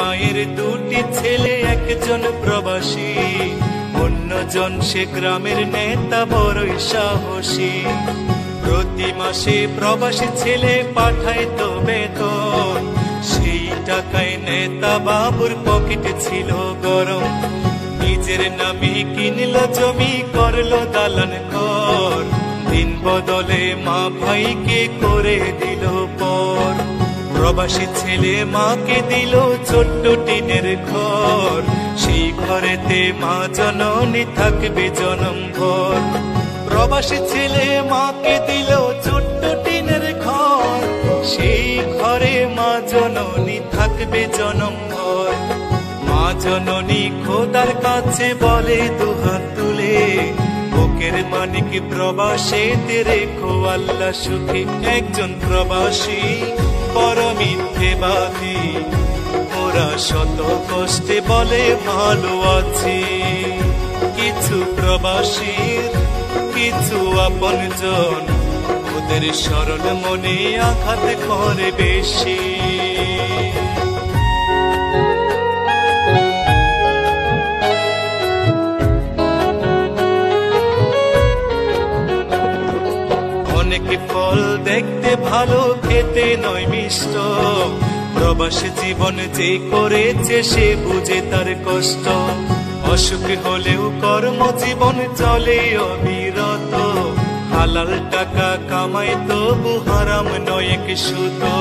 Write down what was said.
মায়ের দুটি ছেলে, একজন প্রবাসী, অন্যজন সে গ্রামের নেতা বড়ই সাহসী। প্রতি মাসে প্রবাসী ছেলে পাঠায় তো বেতন, সেই টাকায় নেতা বাবুর পকেট ছিল গরম। নিজের নামে কিনলো জমি, করলো দালান ঘর, দিন বদলে মা ভাইকে করে দিল পর। প্রবাসী ছেলে মাকে দিল ছোট্ট টিনের ঘর, সেই ঘরেতে মা জননী থাকবে জনম ভর। প্রবাসী ছেলে মাকে দিল ছোট্ট টিনের ঘর, সেই ঘরে মা জননী থাকবে জনম ভর। মা জননী খোদার কাছে বলে দুহাত তুলে, বুকের মানিক প্রবাসীতে রেখো আল্লাহ সুখে। একজন প্রবাসী বড় মিথ্যেবাদী, ওরা শত কষ্টে বলে ভালো আছি। কিছু প্রবাসীর কিছু আপনজন, ওদের স্মরণ মনে আঘাত করে বেশি। অনেক ফল দেখতে ভালো, খেতে নয় মিষ্ট, প্রবাসী জীবন যে করেছে সে বুঝে তার কষ্ট। অসুখ হলেও কর্মজীবন চলে অবিরত, হালাল টাকা কামাই তবু হারাম নয় এক সুতো।